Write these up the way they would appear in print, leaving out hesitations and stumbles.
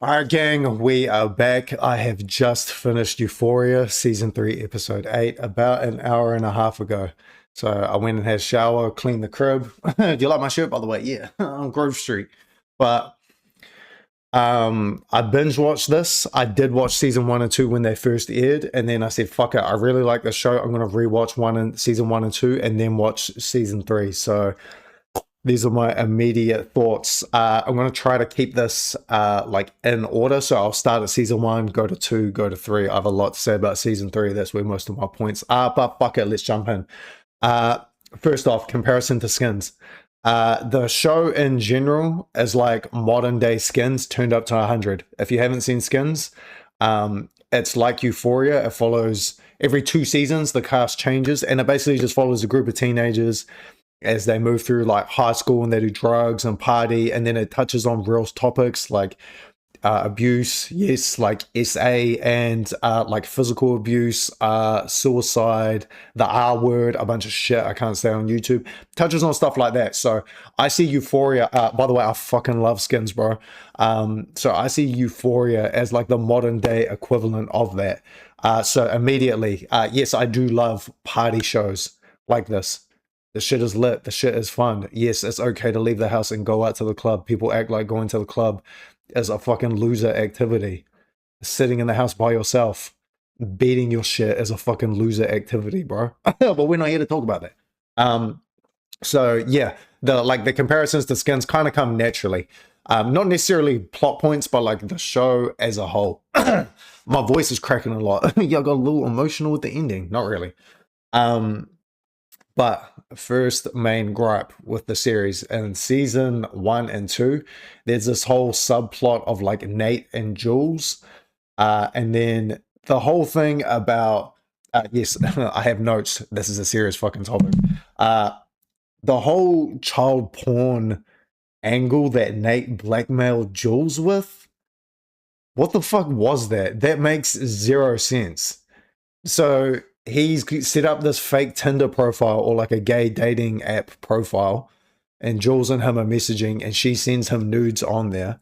Alright, gang, we are back. I have just finished Euphoria season 3, episode 8, about an hour and a half ago. So I went and had a shower, cleaned the crib. Do you like my shirt, by the way? Yeah, on Grove Street. But I binge watched this. I did watch season 1 and 2 when they first aired, and then I said, "Fuck it, I really like the show. I'm gonna rewatch season 1 and 2, and then watch season 3." So these are my immediate thoughts. I'm going to try to keep this like in order. So I'll start at season 1, go to 2, go to 3. I have a lot to say about season 3. That's where most of my points are. But fuck it, let's jump in. First off, comparison to Skins. The show in general is like modern day Skins turned up to 100. If you haven't seen Skins, it's like Euphoria. It follows every 2 seasons, the cast changes, and it basically just follows a group of teenagers as they move through like high school and they do drugs and party, and then it touches on real topics like abuse, yes, like SA, and like physical abuse, suicide, the R word, a bunch of shit I can't say on YouTube. Touches on stuff like that. So I see Euphoria. By the way, I fucking love Skins, bro. So I see Euphoria as like the modern day equivalent of that. So immediately, yes, I do love party shows like this. The shit is lit. The shit is fun. Yes, it's okay to leave the house and go out to the club. People act like going to the club is a fucking loser activity. Sitting in the house by yourself, beating your shit is a fucking loser activity, bro. But we're not here to talk about that. So yeah, the comparisons to Skins kind of come naturally. Not necessarily plot points, but like the show as a whole. My voice is cracking a lot. Yeah, I got a little emotional with the ending. Not really. But first main gripe with the series in season 1 and 2, there's this whole subplot of like Nate and Jules, and then the whole thing about yes, I have notes. This is a serious fucking topic. The whole child porn angle that Nate blackmailed Jules with. What the fuck was that? That makes zero sense. So he's set up this fake Tinder profile or like a gay dating app profile, and Jules and him are messaging, and she sends him nudes on there.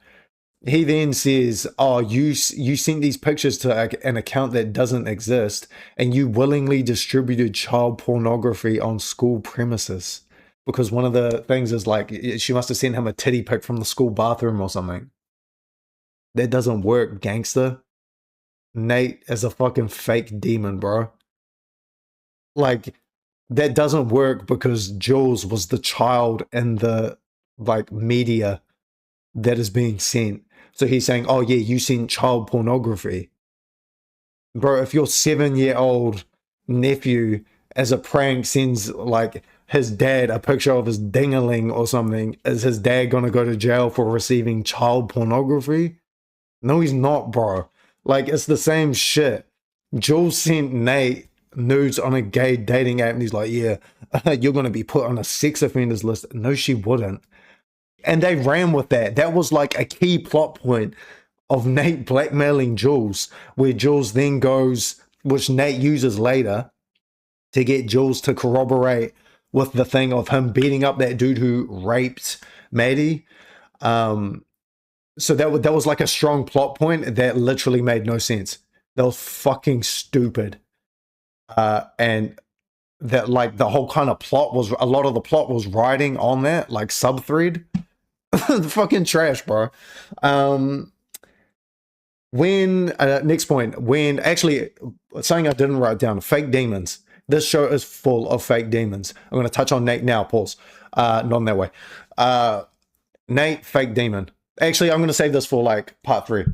He then says, "Oh, you sent these pictures to an account that doesn't exist, and you willingly distributed child pornography on school premises." Because one of the things is like she must have sent him a titty pic from the school bathroom or something. That doesn't work, gangster. Nate is a fucking fake demon, bro. Like, that doesn't work because Jules was the child in the like media that is being sent. So he's saying, "Oh yeah, you sent child pornography." Bro, if your 7-year-old nephew as a prank sends like his dad a picture of his dingaling or something, is his dad gonna go to jail for receiving child pornography? No, he's not, bro. Like, it's the same shit. Jules sent Nate nudes on a gay dating app, and he's like, "Yeah, you're going to be put on a sex offenders list." No, she wouldn't. And they ran with that. That was like a key plot point of Nate blackmailing Jules, where Jules then goes, which Nate uses later to get Jules to corroborate with the thing of him beating up that dude who raped Maddie. So that was like a strong plot point that literally made no sense. That was fucking stupid. And that like the whole kind of plot was, a lot of the plot was riding on that like sub thread. The fucking trash, bro. When next point, when actually something I didn't write down, fake demons. This show is full of fake demons. I'm going to touch on Nate now. Pause. Not in that way. Nate, fake demon. Actually, I'm going to save this for like part 3.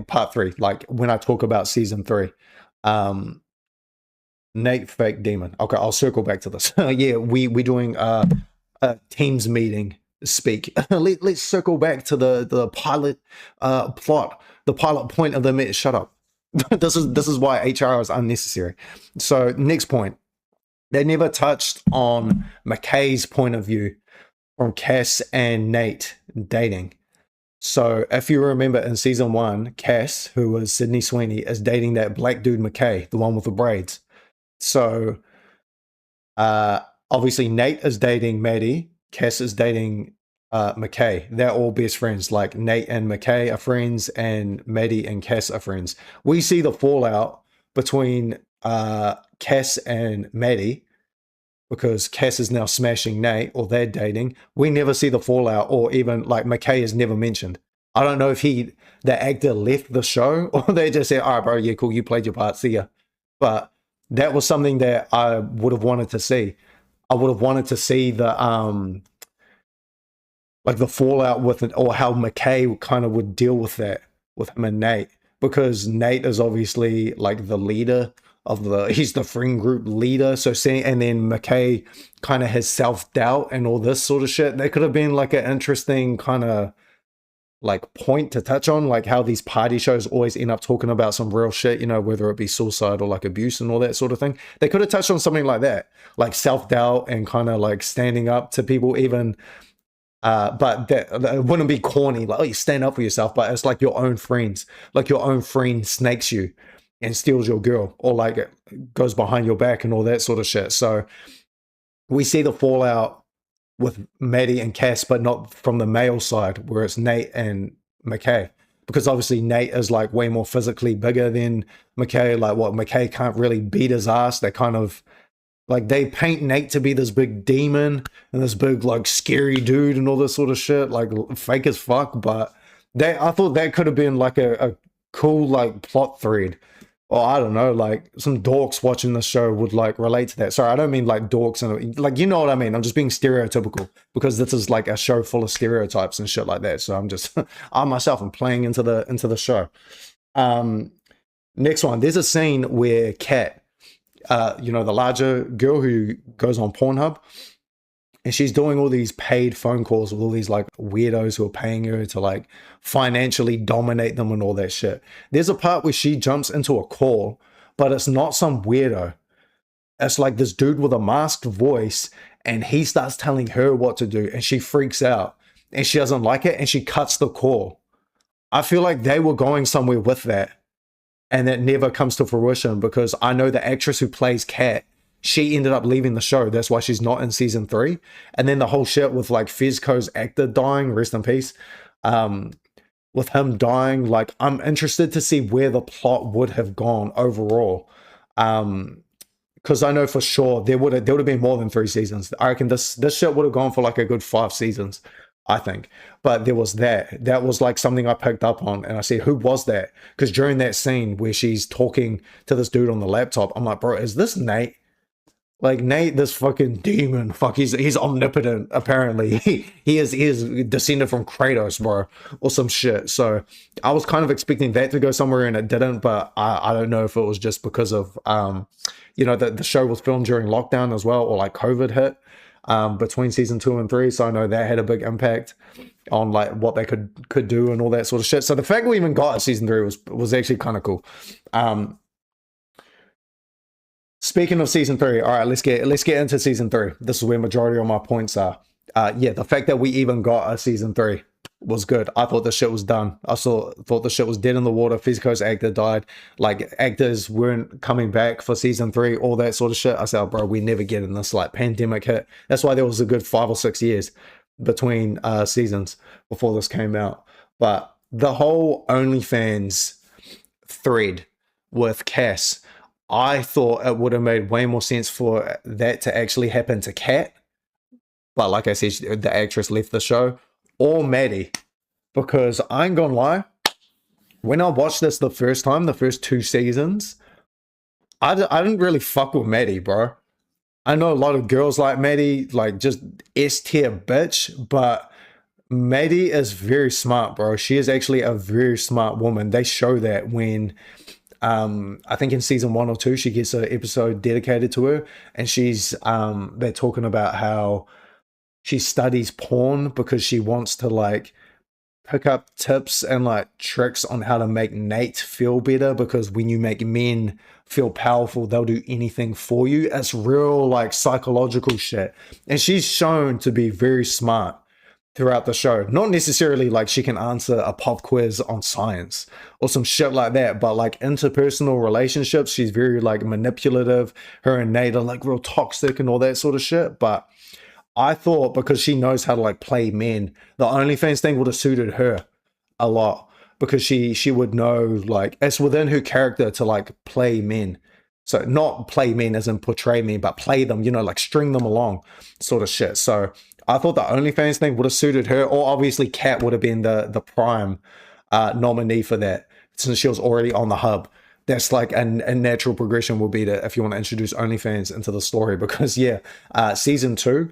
Part 3, like when I talk about season 3. Nate, fake demon. Okay, I'll circle back to this. Yeah, we're doing a Teams meeting speak. Let's circle back to the pilot plot, the pilot point of the shut up. This is why HR is unnecessary. So next point, they never touched on McKay's point of view from Cass and Nate dating. So if you remember in season 1, Cass, who was Sydney Sweeney, is dating that black dude McKay, the one with the braids. So obviously Nate is dating Maddie, Cass is dating McKay. They're all best friends. Like Nate and McKay are friends, and Maddie and Cass are friends. We see the fallout between Cass and Maddie because Cass is now smashing Nate, or they're dating. We never see the fallout, or even like McKay is never mentioned. I don't know if the actor left the show, or they just said, "All right, bro, yeah, cool, you played your part, see ya." But that was something that I would have wanted to see. I would have wanted to see the like the fallout with it, or how McKay kind of would deal with that with him and Nate, because Nate is obviously like the leader of he's the friend group leader. So seeing, and then McKay kind of has self doubt and all this sort of shit. That could have been like an interesting kind of like point to touch on, like how these party shows always end up talking about some real shit, you know, whether it be suicide or like abuse and all that sort of thing. They could have touched on something like that, like self doubt and kind of like standing up to people, even but that wouldn't be corny, like, oh, you stand up for yourself, but it's like your own friends, like your own friend snakes you and steals your girl, or like it goes behind your back and all that sort of shit. So we see the fallout with Maddie and Cass, but not from the male side, where it's Nate and McKay. Because obviously Nate is like way more physically bigger than McKay. Like what, McKay can't really beat his ass. They kind of like they paint Nate to be this big demon and this big like scary dude and all this sort of shit, like fake as fuck. But I thought that could have been like a cool like plot thread. Or I don't know, like some dorks watching the show would like relate to that. Sorry, I don't mean like dorks and like, you know what I mean. I'm just being stereotypical because this is like a show full of stereotypes and shit like that. So I'm just I myself am playing into the show. Next one, there's a scene where Kat, you know, the larger girl who goes on Pornhub, and she's doing all these paid phone calls with all these like weirdos who are paying her to like financially dominate them and all that shit. There's a part where she jumps into a call, but it's not some weirdo. It's like this dude with a masked voice, and he starts telling her what to do, and she freaks out and she doesn't like it, and she cuts the call. I feel like they were going somewhere with that, and that never comes to fruition, because I know the actress who plays Kat, she ended up leaving the show. That's why she's not in season 3. And then the whole shit with like Fezco's actor dying, rest in peace, with him dying, like I'm interested to see where the plot would have gone overall. Because I know for sure there would have been more than 3 seasons. I reckon this shit would have gone for like a good 5 seasons, I think. But there was that was like something I picked up on, and I said, who was that? Because during that scene where she's talking to this dude on the laptop, I'm like, bro, is this Nate? Like Nate, this fucking demon, fuck, he's omnipotent. Apparently, he is descended from Kratos, bro, or some shit. So I was kind of expecting that to go somewhere, and it didn't. But I don't know if it was just because of you know, the show was filmed during lockdown as well, or like COVID hit between season 2 and 3. So I know that had a big impact on like what they could do and all that sort of shit. So the fact we even got a season 3 was actually kind of cool. Speaking of season 3, all right, let's get into season 3. This is where majority of my points are. Yeah, the fact that we even got a season 3 was good. I thought the shit was done. I thought the shit was dead in the water. Fezco's actor died. Like actors weren't coming back for season 3, all that sort of shit. I said, oh, bro, we never get in this. Like pandemic hit. That's why there was a good 5 or 6 years between seasons before this came out. But the whole OnlyFans thread with Cass, I thought it would have made way more sense for that to actually happen to Kat. But like I said, the actress left the show. Or Maddie. Because I ain't gonna lie, when I watched this the first time, the first 2 seasons, I didn't really fuck with Maddie, bro. I know a lot of girls like Maddie, like just S-tier bitch, but Maddie is very smart, bro. She is actually a very smart woman. They show that when I think in season 1 or 2 she gets an episode dedicated to her, and she's they're talking about how she studies porn because she wants to like pick up tips and like tricks on how to make Nate feel better, because when you make men feel powerful, they'll do anything for you. It's real like psychological shit, and she's shown to be very smart throughout the show. Not necessarily like she can answer a pop quiz on science or some shit like that, but like interpersonal relationships, she's very like manipulative. Her and Nate are like real toxic and all that sort of shit. But I thought because she knows how to like play men, the OnlyFans thing would have suited her a lot because she would know like it's within her character to like play men. So not play men as in portray men, but play them, like string them along, sort of shit. So I thought the OnlyFans thing would have suited her, or obviously Kat would have been the prime nominee for that since she was already on the hub. That's like a natural progression will be that if you want to introduce OnlyFans into the story, because yeah, season two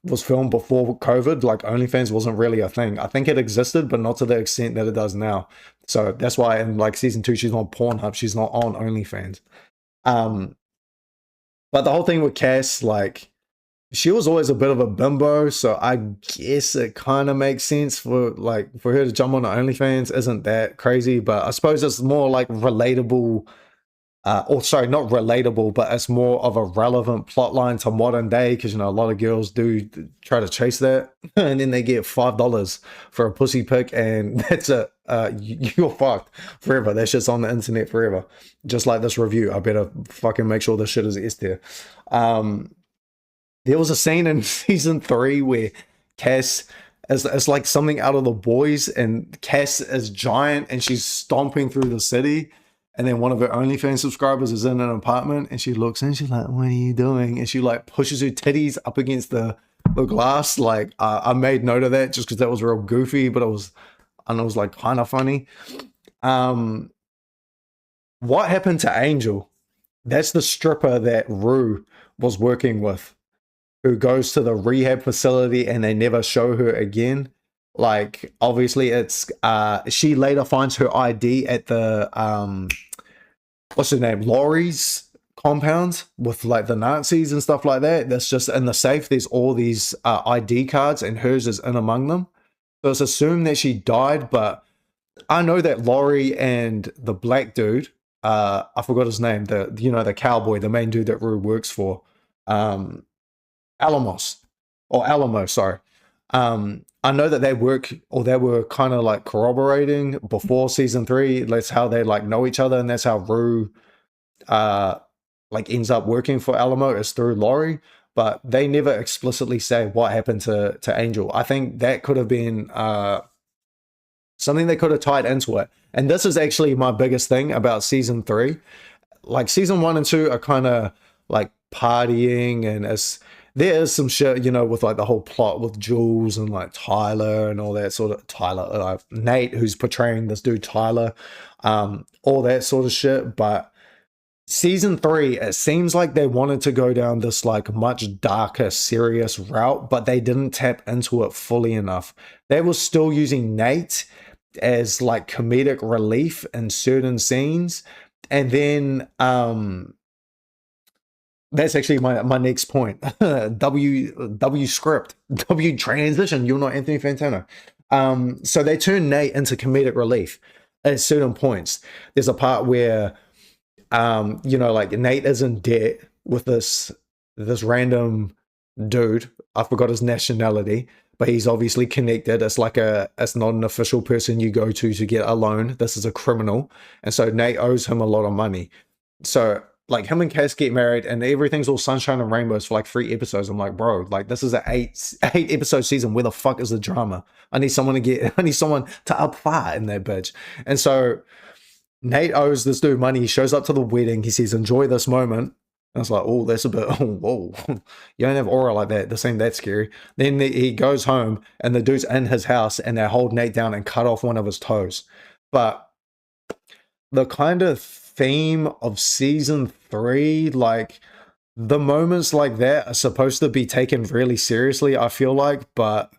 was filmed before COVID. Like OnlyFans wasn't really a thing. I think it existed, but not to the extent that it does now. So that's why in like season two, she's on Pornhub. She's not on OnlyFans. Um, but the whole thing with Cass, like she was always a bit of a bimbo, so I guess it kind of makes sense for her to jump on the OnlyFans. Isn't that crazy? But I suppose it's more like relatable, or sorry, not relatable, but it's more of a relevant plot line to modern day because a lot of girls do try to chase that, and then they get $5 for a pussy pic, and that's it. You're fucked forever. That shit's on the internet forever. Just like this review, I better fucking make sure this shit is S tier. There was a scene in season three where Cass it's like something out of The Boys, and Cass is giant and she's stomping through the city. And then one of her OnlyFans subscribers is in an apartment and she looks in, she's like, "What are you doing?" And she like pushes her titties up against the glass. Like, I made note of that just because that was real goofy, but it was like kind of funny. What happened to Angel? That's the stripper that Rue was working with, who goes to the rehab facility and they never show her again. Like, obviously it's she later finds her ID at the what's her name, Laurie's compound with like the Nazis and stuff like that. That's just in the safe, there's all these ID cards and hers is in among them. So it's assumed that she died, but I know that Laurie and the black dude, I forgot his name, the cowboy, the main dude that Rue works for, Alamos or Alamo, sorry. I know that they work, or they were kind of like corroborating before season three. That's how they like know each other, and that's how Rue like ends up working for Alamo is through Laurie. But they never explicitly say what happened to Angel. I think that could have been something they could have tied into it. And this is actually my biggest thing about season three. Like season one and two are kind of like partying, and there is some shit, with like the whole plot with Jules and like Tyler and all that sort of Nate, who's portraying this dude Tyler, all that sort of shit. But season three, it seems like they wanted to go down this like much darker, serious route, but they didn't tap into it fully enough. They were still using Nate as like comedic relief in certain scenes, and then that's actually my next point. W script, W transition. You're not Anthony Fantano. So they turn Nate into comedic relief at certain points. There's a part where, like Nate is in debt with this random dude. I forgot his nationality, but he's obviously connected. It's not an official person you go to get a loan. This is a criminal, and so Nate owes him a lot of money. So like him and Cass get married and everything's all sunshine and rainbows for like 3 episodes. I'm like, bro, like this is an eight episode season. Where the fuck is the drama? I need someone to up fire in that bitch. And so Nate owes this dude money. He shows up to the wedding. He says, "Enjoy this moment." And it's like, oh, that's a bit, oh, whoa. You don't have aura like that. This ain't that scary. Then he goes home and the dude's in his house and they hold Nate down and cut off one of his toes. But the kind of theme of season three, like the moments like that are supposed to be taken really seriously, I feel like, but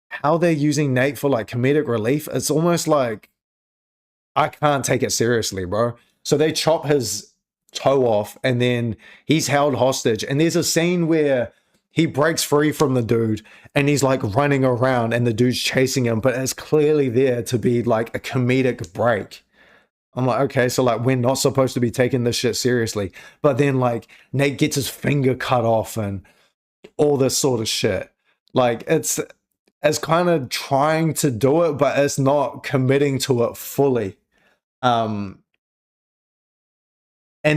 how they're using Nate for like comedic relief, it's almost like I can't take it seriously, bro. So they chop his toe off and then he's held hostage, and there's a scene where he breaks free from the dude and he's like running around and the dude's chasing him, but it's clearly there to be like a comedic break. I'm like, okay, so like we're not supposed to be taking this shit seriously. But then like Nate gets his finger cut off and all this sort of shit. Like it's kind of trying to do it, but it's not committing to it fully. And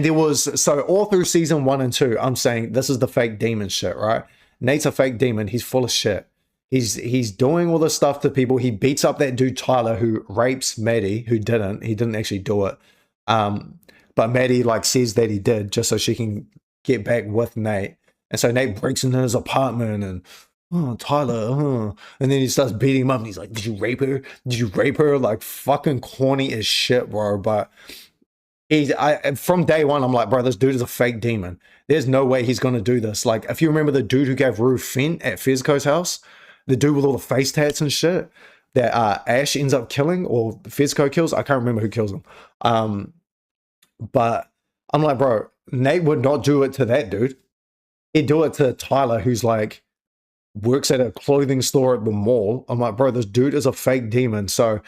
there was, so all through season 1 and 2, I'm saying this is the fake demon shit, right? Nate's a fake demon. He's full of shit. He's doing all this stuff to people. He beats up that dude Tyler who rapes Maddie, who didn't. He didn't actually do it. But Maddie like says that he did just so she can get back with Nate. And so Nate breaks into his apartment and Tyler, and then he starts beating him up and he's like, did you rape her? Did you rape her? Like fucking corny as shit, bro. But from day one, I'm like, bro, this dude is a fake demon. There's no way he's gonna do this. Like, if you remember the dude who gave Rue Fent at Fezco's house, the dude with all the face tats and shit that Ash ends up killing, or Fezco kills. I can't remember who kills him. But I'm like, bro, Nate would not do it to that dude. He'd do it to Tyler, who's like works at a clothing store at the mall. I'm like, bro, this dude is a fake demon. So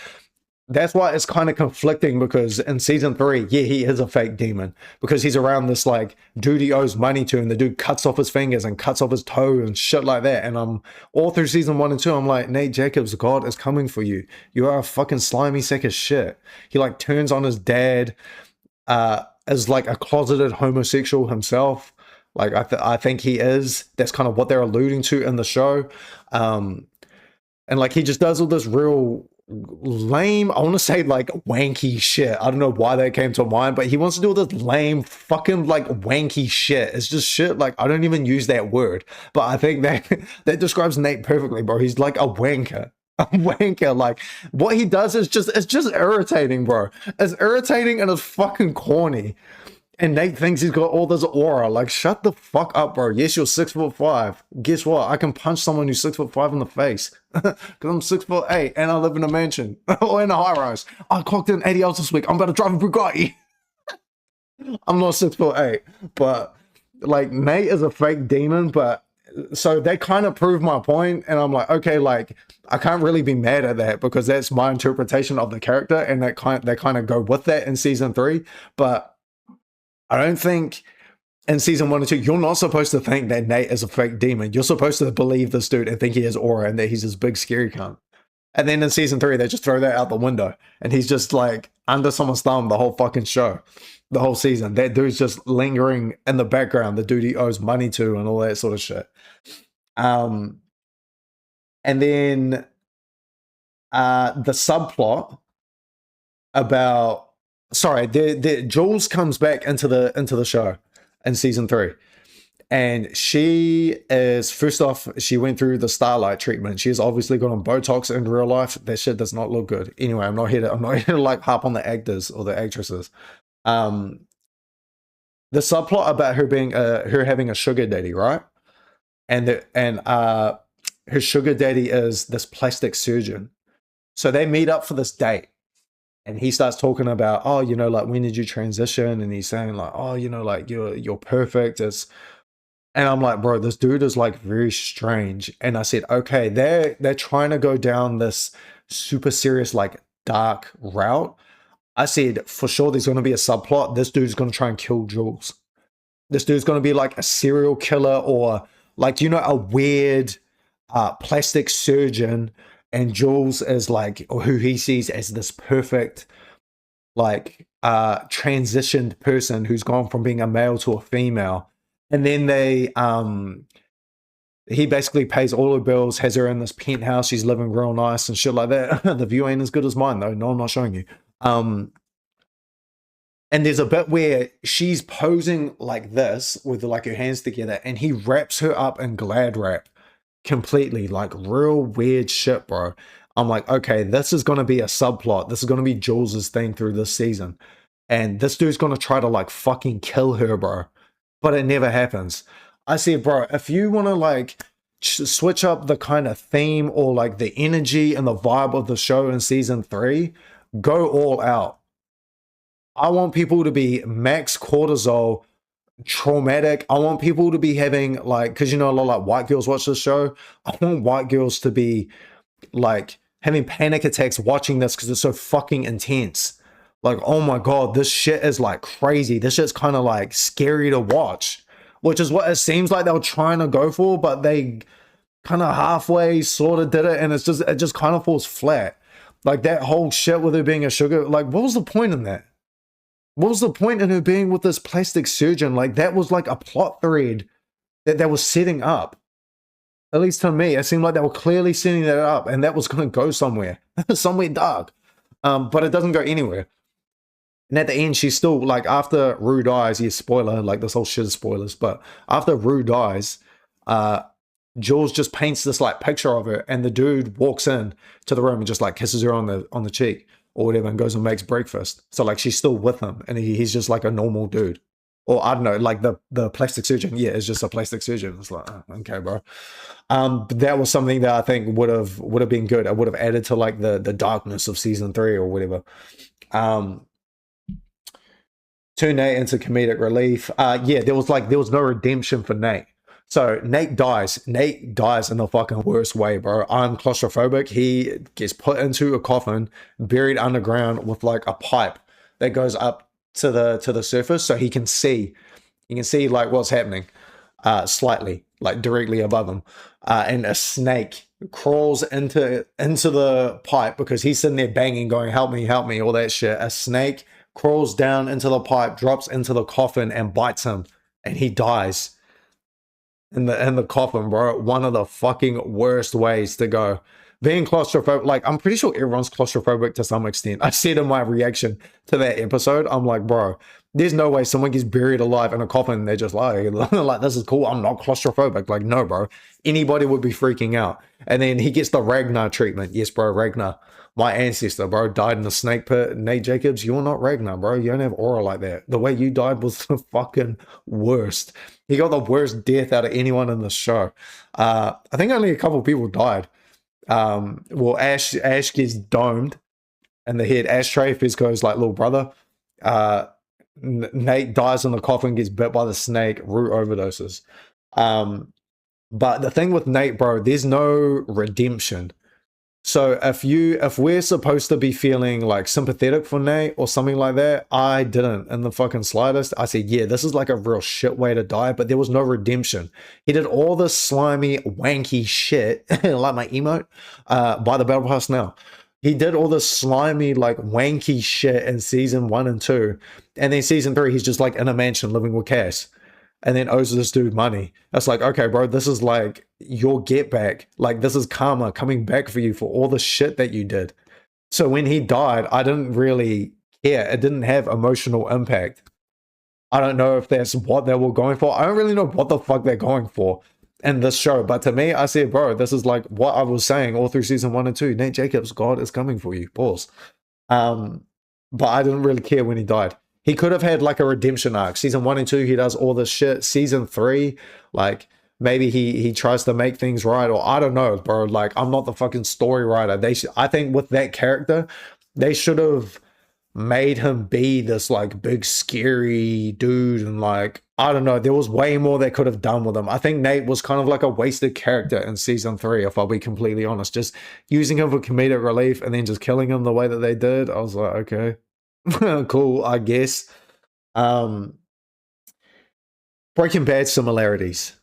that's why it's kind of conflicting, because in season 3, yeah, he is a fake demon because he's around this like dude he owes money to, and the dude cuts off his fingers and cuts off his toe and shit like that. And I'm all through season 1 and 2, I'm like, Nate Jacobs, God is coming for you. You are a fucking slimy sack of shit. He like turns on his dad as like a closeted homosexual himself. Like I think he is. That's kind of what they're alluding to in the show. And like he just does all this real lame, I want to say like wanky shit. I don't know why that came to mind, but he wants to do all this lame fucking like wanky shit. It's just shit. Like I don't even use that word, but I think that describes Nate perfectly, bro. He's like a wanker. A wanker. Like what he does is it's just irritating, bro. It's irritating and it's fucking corny. And Nate thinks he's got all this aura. Like, shut the fuck up, bro. Yes, you're 6'5". Guess what? I can punch someone who's 6'5" in the face. Because I'm 6'8" and I live in a mansion. Or in a high rise. I clocked in 80 hours this week. I'm about to drive a Bugatti. I'm not 6'8". But, like, Nate is a fake demon. But, so they kind of proved my point. And I'm like, okay, like, I can't really be mad at that because that's my interpretation of the character. And they kind of go with that in season 3. But I don't think in season 1 and 2, you're not supposed to think that Nate is a fake demon. You're supposed to believe this dude and think he has aura and that he's this big scary cunt. And then in season 3, they just throw that out the window. And he's just like under someone's thumb the whole fucking show, the whole season. That dude's just lingering in the background, the dude he owes money to and all that sort of shit. And then the subplot about... Sorry, Jules comes back into the show in season 3, and she is, first off, she went through the Starlight treatment. She has obviously got on Botox in real life. That shit does not look good. Anyway, I'm not here to like harp on the actors or the actresses. The subplot about her being her having a sugar daddy, right? And her sugar daddy is this plastic surgeon. So they meet up for this date. And he starts talking about, oh, you know, like, when did you transition? And he's saying like, oh, you know, like you're perfect. And I'm like, bro, this dude is like very strange. And I said, okay, they're trying to go down this super serious, like dark route. I said, for sure, there's going to be a subplot. This dude's going to try and kill Jules. This dude's going to be like a serial killer, or like, you know, a weird plastic surgeon. And Jules is like, or who he sees as this perfect, like, transitioned person who's gone from being a male to a female. And then he basically pays all her bills, has her in this penthouse. She's living real nice and shit like that. The view ain't as good as mine, though. No, I'm not showing you. And there's a bit where she's posing like this with like her hands together, and he wraps her up in Glad wrap. Completely, like real weird shit, bro. I'm like, okay, this is going to be a subplot. This is going to be Jules's thing through this season. And this dude's going to try to like fucking kill her, bro. But it never happens. I said, bro, if you want to like switch up the kind of theme or like the energy and the vibe of the show in season 3, go all out. I want people to be max cortisol, traumatic. I want people to be having like, because you know a lot of like white girls watch this show. I want white girls to be like having panic attacks watching this because it's so fucking intense. Like, oh my god, this shit is like crazy. This shit's kind of like scary to watch, which is what it seems like they were trying to go for, but they kind of halfway sort of did it, and it just kind of falls flat. Like that whole shit with her being a sugar, like what was the point in that? What was the point in her being with this plastic surgeon? Like, that was like a plot thread that they were setting up. At least to me, it seemed like they were clearly setting that up, and that was going to go somewhere, somewhere dark. But it doesn't go anywhere. And at the end, she's still like, after Rue dies, yeah, spoiler, like this whole shit is spoilers, but after Rue dies, uh, Jules just paints this like picture of her, and the dude walks in to the room and just like kisses her on the cheek or whatever, and goes and makes breakfast. So like she's still with him, and he's just like a normal dude. Or I don't know, like the plastic surgeon, yeah, is just a plastic surgeon. It's like, oh, okay, bro. But that was something that I think would have been good. I would have added to like the darkness of season 3 or whatever. Turn Nate into comedic relief. Yeah, there was no redemption for Nate. So Nate dies. Nate dies in the fucking worst way, bro. I'm claustrophobic. He gets put into a coffin, buried underground with like a pipe that goes up to the surface, so he can see. You can see like what's happening, slightly, like directly above him. And a snake crawls into the pipe because he's sitting there banging, going, "Help me, help me," all that shit. A snake crawls down into the pipe, drops into the coffin, and bites him, and he dies in the coffin, bro. One of the fucking worst ways to go. Being claustrophobic, like I'm pretty sure everyone's claustrophobic to some extent. I said in my reaction to that episode, I'm like, bro, there's no way someone gets buried alive in a coffin and they're just like, like, this is cool. I'm not claustrophobic. Like, no, bro. Anybody would be freaking out. And then he gets the Ragnar treatment. Yes, bro, Ragnar. My ancestor, bro, died in the snake pit. Nate Jacobs, you're not Ragnar, bro. You don't have aura like that. The way you died was the fucking worst. He got the worst death out of anyone in the show. I think only a couple people died. Well, Ash gets domed in the head. Ashtray, Fizco's like little brother. Nate dies in the coffin, gets bit by the snake. Rue overdoses. But the thing with Nate, bro, there's no redemption. So if we're supposed to be feeling like sympathetic for Nate or something like that, I didn't in the fucking slightest. I said, yeah, this is like a real shit way to die, but there was no redemption. He did all this slimy, wanky shit, like my emote, by the Battle Pass now. He did all this slimy, like wanky shit in season 1 and 2. And then season 3, he's just like in a mansion living with Cass. And then owes this dude money. That's like, okay, bro, this is like your get back. Like, this is karma coming back for you for all the shit that you did. So when he died, I didn't really care. It didn't have emotional impact. I don't know if that's what they were going for. I don't really know what the fuck they're going for in this show. But to me, I said, bro, this is like what I was saying all through season 1 and 2. Nate Jacobs, God is coming for you. Pause. But I didn't really care when he died. He could have had like a redemption arc. Season 1 and 2, he does all this shit. Season 3, like maybe he tries to make things right, or I don't know, bro. Like, I'm not the fucking story writer. I think with that character, they should have made him be this like big scary dude, and like, I don't know, there was way more they could have done with him. I think Nate was kind of like a wasted character in season 3, if I'll be completely honest. Just using him for comedic relief and then just killing him the way that they did. I was like, okay. Cool, I guess. Breaking Bad similarities.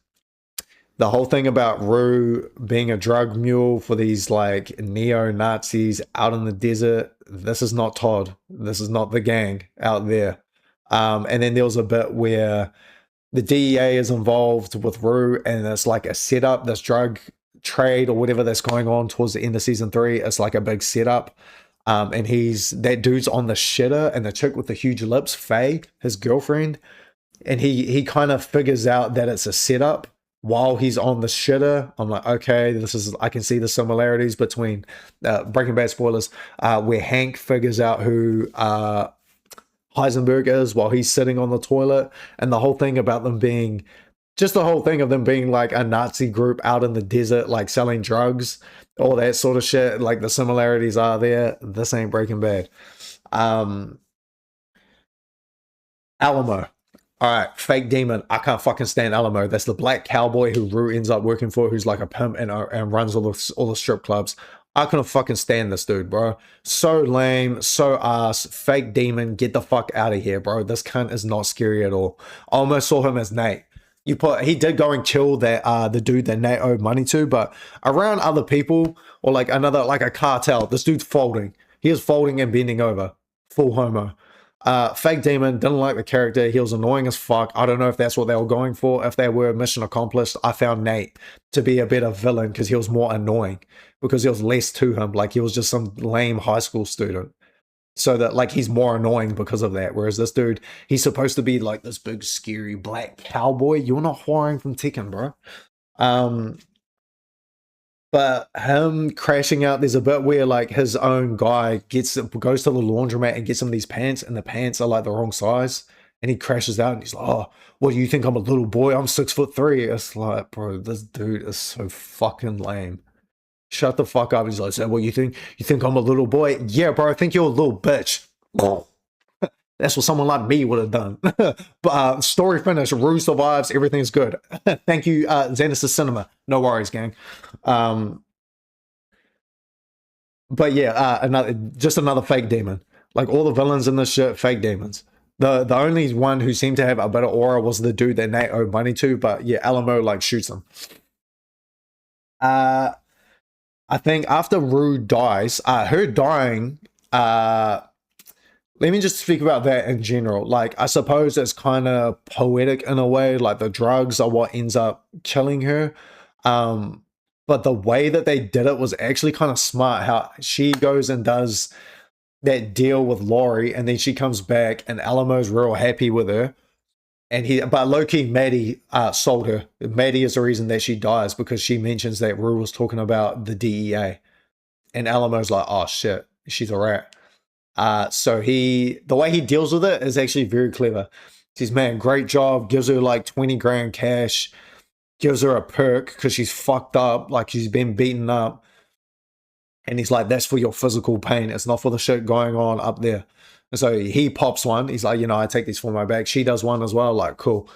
The whole thing about Rue being a drug mule for these like neo-Nazis out in the desert. This is not Todd. This is not the gang out there. And then there was a bit where the DEA is involved with Rue, and it's like a setup, this drug trade or whatever that's going on towards the end of season 3. It's like a big setup. And that dude's on the shitter, and the chick with the huge lips, Faye, his girlfriend, and he kind of figures out that it's a setup while he's on the shitter. I'm like, okay, I can see the similarities between Breaking Bad spoilers, where Hank figures out who Heisenberg is while he's sitting on the toilet, and the whole thing about them being just the whole thing of them being like a Nazi group out in the desert, like selling drugs, all that sort of shit. Like, the similarities are there. This ain't Breaking Bad. Alamo. All right, fake demon. I can't fucking stand Alamo. That's the black cowboy who Rue ends up working for, who's like a pimp and runs all the strip clubs. I couldn't fucking stand this dude, bro. So lame, so ass, fake demon. Get the fuck out of here, bro. This cunt is not scary at all. I almost saw him as Nate. He did go and kill that the dude that Nate owed money to, but around other people or like another, like a cartel, this dude's folding. He is folding and bending over. Full homo. Fake Demon, didn't like the character. He was annoying as fuck. I don't know if that's what they were going for. If they were mission accomplished, I found Nate to be a better villain because he was more annoying, because there was less to him. Like, he was just some lame high school student. So that, like, he's more annoying because of that. Whereas this dude, he's supposed to be like this big, scary black cowboy. You're not Hwoarang from Tekken, bro. Um, but him crashing out, there's a bit where like his own guy goes to the laundromat and gets him these pants, and the pants are like the wrong size, and he crashes out and he's like, "Oh, what do you think? I'm a little boy. I'm 6'3". It's like, bro, this dude is so fucking lame. Shut the fuck up. He's like, "So what you think? You think I'm a little boy? Yeah, bro. I think you're a little bitch." That's what someone like me would have done. But story finished. Rue survives. Everything's good. Thank you, Xenesis Cinema. No worries, gang. Um, but yeah, another fake demon. Like, all the villains in this shit, fake demons. The only one who seemed to have a better aura was the dude that Nate owed money to. But yeah, Alamo like shoots him. Uh, I think after Rue dies, her dying, let me just speak about that in general. Like, I suppose it's kind of poetic in a way, like the drugs are what ends up killing her. But the way that they did it was actually kind of smart, how she goes and does that deal with Laurie, and then she comes back and Alamo's real happy with her. But low-key, Maddie sold her. Maddie is the reason that she dies, because she mentions that Rue was talking about the DEA. And Alamo's like, "Oh shit, she's a rat." So the way he deals with it is actually very clever. He says, "Man, great job." Gives her like 20 grand cash. Gives her a perk because she's fucked up, like she's been beaten up. And he's like, "That's for your physical pain. It's not for the shit going on up there." And so he pops one. He's like, "I take these for my back." She does one as well. Like, cool.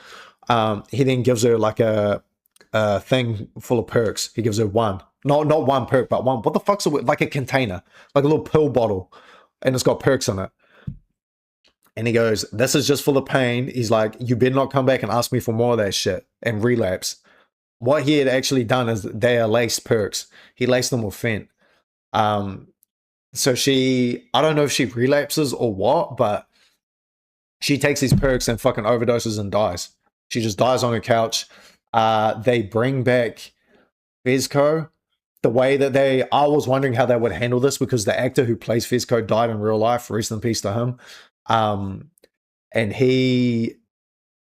He then gives her like a thing full of perks. He gives her one. Not one perk, but one. What the fuck's it? Like a container, like a little pill bottle, and it's got perks in it. And he goes, "This is just for the pain." He's like, "You better not come back and ask me for more of that shit and relapse." What he had actually done is they are laced perks. He laced them with Fent. Um, so I don't know if she relapses or what, but she takes these perks and fucking overdoses and dies. She just dies on her couch. They bring back Fezco. The way that I was wondering how they would handle this, because the actor who plays Fezco died in real life. Rest in peace to him. And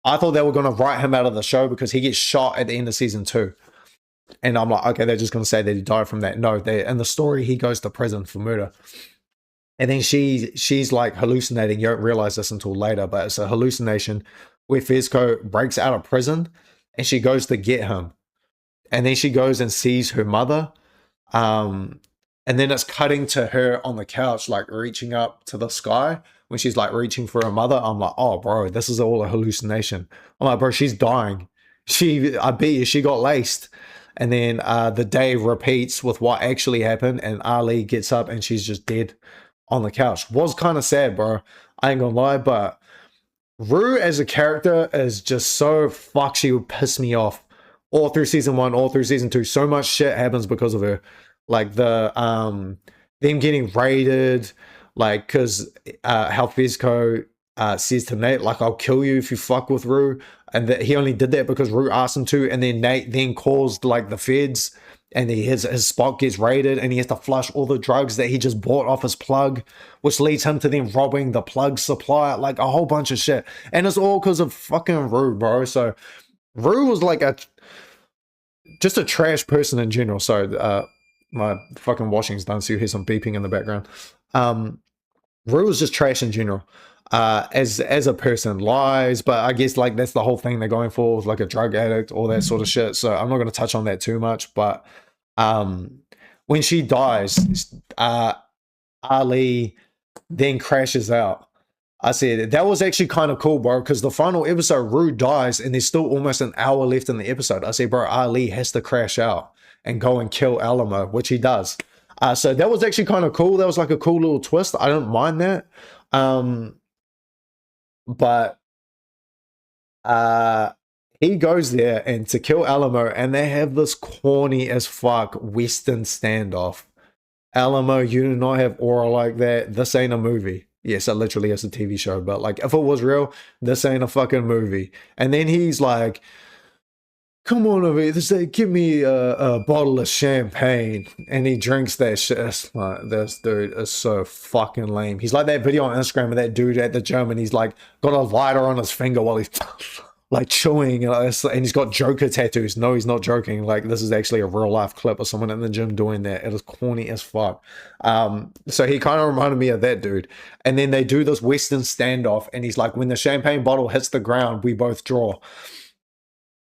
I thought they were going to write him out of the show because he gets shot at the end of season 2. And I'm like, okay, they're just going to say that he died from that. No, in the story, he goes to prison for murder. And then she's like hallucinating. You don't realize this until later, but it's a hallucination where Fezco breaks out of prison and she goes to get him. And then she goes and sees her mother. And then it's cutting to her on the couch, like reaching up to the sky when she's like reaching for her mother. I'm like, "Oh, bro, this is all a hallucination." I'm like, "Bro, she's dying. I bet you she got laced." And then the day repeats with what actually happened, and Ali gets up and she's just dead on the couch. Was kind of sad, bro. I ain't gonna lie, but Rue as a character is just so fuck. She would piss me off all through season 1, all through season 2. So much shit happens because of her. Like them getting raided, like because how Fezco says to Nate, like, "I'll kill you if you fuck with Rue," and that he only did that because Rue asked him to. And then Nate then calls like the feds, and his spot gets raided, and he has to flush all the drugs that he just bought off his plug, which leads him to then robbing the plug supplier, like a whole bunch of shit. And it's all because of fucking Rue, bro. So Rue was like just a trash person in general. So my fucking washing's done, so you hear some beeping in the background. Rue was just trash in general. As a person, lies, but I guess like that's the whole thing they're going for, like a drug addict, all that sort of shit. So I'm not going to touch on that too much. But when she dies, Ali then crashes out. I said that was actually kind of cool, bro, because the final episode, Rue dies, and there's still almost an hour left in the episode. I said, bro, Ali has to crash out and go and kill Alamo, which he does. So that was actually kind of cool. That was like a cool little twist. I don't mind that. But he goes there and to kill Alamo, and they have this corny as fuck Western standoff. Alamo, you do not have aura like that. This ain't a movie. Yes, it literally is a TV show, but like if it was real, this ain't a fucking movie. And then he's like, come on over here, give me a bottle of champagne. And he drinks that shit. It's like, this dude is so fucking lame. He's like that video on Instagram of that dude at the gym and he's like got a lighter on his finger while he's like chewing and he's got Joker tattoos. No, he's not joking. Like this is actually a real life clip of someone in the gym doing that. It is corny as fuck. So he kind of reminded me of that dude. And then they do this Western standoff and he's like, when the champagne bottle hits the ground, we both draw.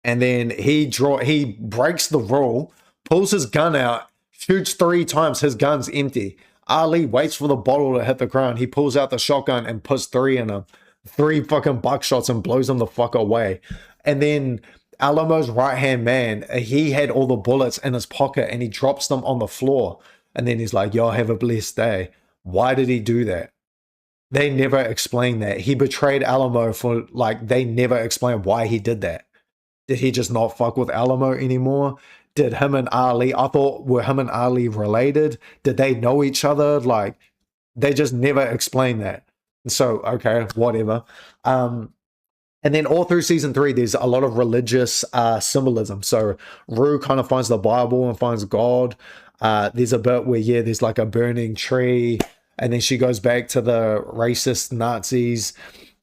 And then he breaks the rule, pulls his gun out, shoots 3 times, his gun's empty. Ali waits for the bottle to hit the ground. He pulls out the shotgun and puts 3 in him. 3 fucking buckshots and blows him the fuck away. And then Alamo's right-hand man, he had all the bullets in his pocket and he drops them on the floor. And then he's like, yo, have a blessed day. Why did he do that? They never explain that. He betrayed Alamo for, like, they never explain why he did that. Did he just not fuck with Alamo anymore? Did him and Ali, I thought, were him and Ali related? Did they know each other? Like, they just never explain that. So, okay, whatever. And then all through season 3, there's a lot of religious symbolism. So Rue kind of finds the Bible and finds God. There's a bit where, yeah, there's like a burning tree. And then she goes back to the racist Nazis.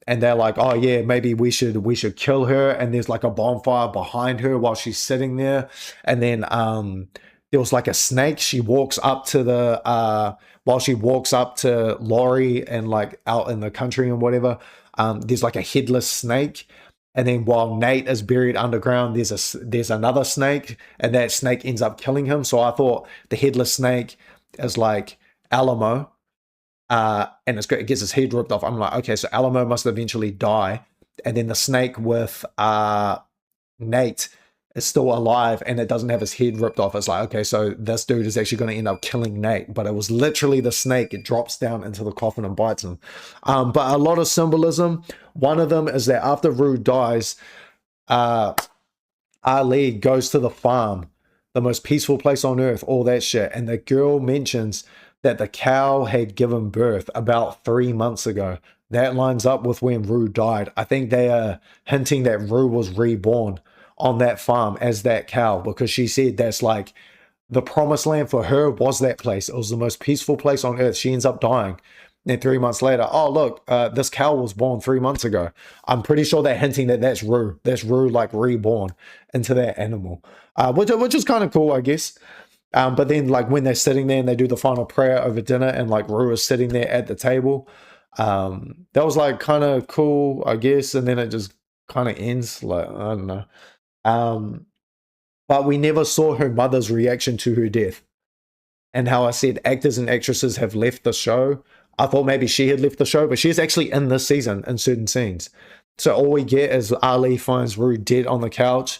And they're like, oh yeah, maybe we should kill her. And there's like a bonfire behind her while she's sitting there. And then there was like a snake. She walks up to the while she walks up to Laurie and like out in the country and whatever. There's like a headless snake. And then while Nate is buried underground, there's another snake, and that snake ends up killing him. So I thought the headless snake is like Alamo. And it gets his head ripped off. I'm like, okay, so Alamo must eventually die, and then the snake with Nate is still alive, and it doesn't have his head ripped off. It's like, okay, so this dude is actually going to end up killing Nate, but it was literally the snake. It drops down into the coffin and bites him. But a lot of symbolism. One of them is that after Rue dies, Ali goes to the farm, the most peaceful place on earth, all that shit, and the girl mentions that the cow had given birth about 3 months ago. That lines up with when Rue died. I think they are hinting that Rue was reborn on that farm as that cow, because she said that's like the promised land for her was that place. It was the most peaceful place on earth. She ends up dying. And 3 months later, oh look, this cow was born 3 months ago. I'm pretty sure they're hinting that that's Rue. That's Rue like reborn into that animal, which is kind of cool, I guess. But then, like, when they're sitting there and they do the final prayer over dinner and, like, Rue is sitting there at the table, that was, like, kind of cool, I guess. And then it just kind of ends. Like, I don't know. But we never saw her mother's reaction to her death. And how I said actors and actresses have left the show. I thought maybe she had left the show, but she's actually in this season in certain scenes. So all we get is Ali finds Rue dead on the couch,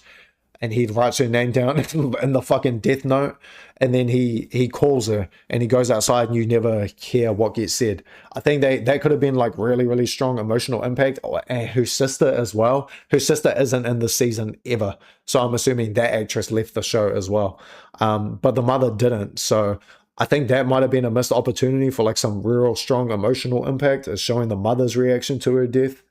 and he writes her name down in the fucking death note, and then he calls her and he goes outside, and you never hear what gets said. I think that could have been like really, really strong emotional impact. And her sister as well. Her sister isn't in the season ever, so I'm assuming that actress left the show as well. But the mother didn't, so I think that might have been a missed opportunity for like some real strong emotional impact, is showing the mother's reaction to her death.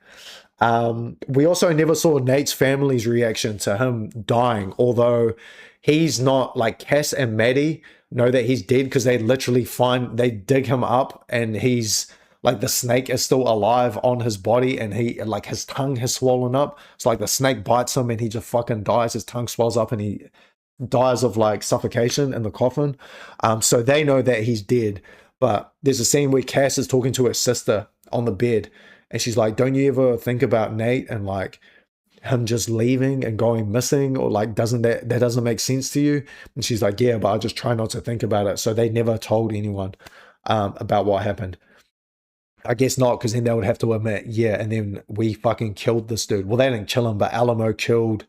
We also never saw Nate's family's reaction to him dying, although he's not, like, Cass and Maddie know that he's dead because they literally they dig him up, and he's like, the snake is still alive on his body, and he, like, his tongue has swollen up. It's like the snake bites him and he just fucking dies. His tongue swells up and he dies of like suffocation in the coffin. So they know that he's dead. But there's a scene where Cass is talking to her sister on the bed, and she's like, don't you ever think about Nate and like him just leaving and going missing, or like that doesn't make sense to you? And she's like, yeah, but I just try not to think about it. So they never told anyone about what happened. I guess not, because then they would have to admit, yeah, and then we fucking killed this dude. Well, they didn't kill him, but Alamo killed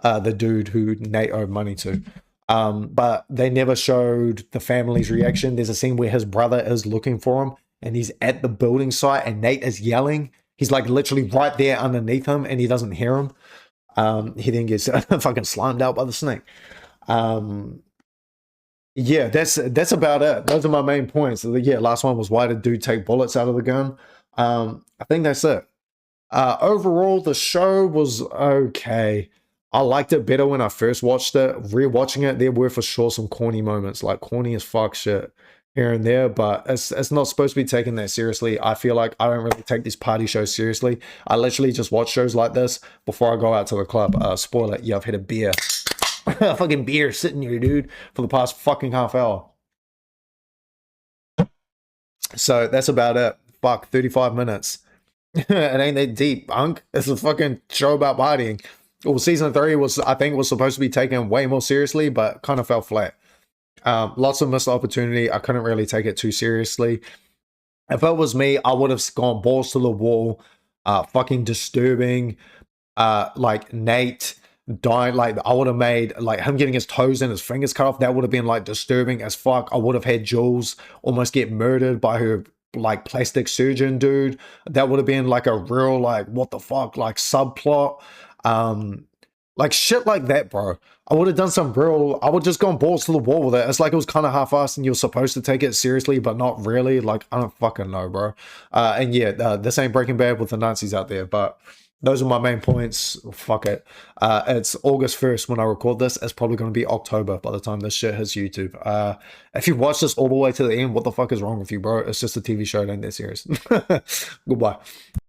the dude who Nate owed money to. But they never showed the family's reaction. There's a scene where his brother is looking for him, and he's at the building site, and Nate is yelling. He's like literally right there underneath him, and he doesn't hear him. He then gets fucking slimed out by the snake. Yeah, that's about it. Those are my main points. Yeah, last one was why did dude take bullets out of the gun? I think that's it. Overall, the show was okay. I liked it better when I first watched it. Rewatching it, there were for sure some corny moments, like corny as fuck shit here and there, but it's not supposed to be taken that seriously. I feel like I don't really take these party shows seriously. I literally just watch shows like this before I go out to the club. Spoiler, yeah, I've had a beer. A fucking beer sitting here, dude, for the past fucking half hour. So that's about it. Fuck, 35 minutes. It ain't that deep, punk. It's a fucking show about partying. Well, season three was, I think, was supposed to be taken way more seriously, but kind of fell flat. Lots of missed opportunity. I couldn't really take it too seriously. If it was me, I would have gone balls to the wall. Fucking disturbing. Like Nate dying, like I would have made like him getting his toes and his fingers cut off. That would have been like disturbing as fuck. I would have had Jules almost get murdered by her like plastic surgeon dude. That would have been like a real like what the fuck like subplot. Um, like shit like that, bro. I would have done some real. I would just gone balls to the wall with it. It's like it was kind of half-assed, and you're supposed to take it seriously, but not really. Like I don't fucking know, bro. And yeah, this ain't Breaking Bad with the Nazis out there, but those are my main points. Fuck it. It's August 1st when I record this. It's probably going to be October by the time this shit hits YouTube. If you watch this all the way to the end, what the fuck is wrong with you, bro? It's just a TV show. It ain't that serious. Goodbye.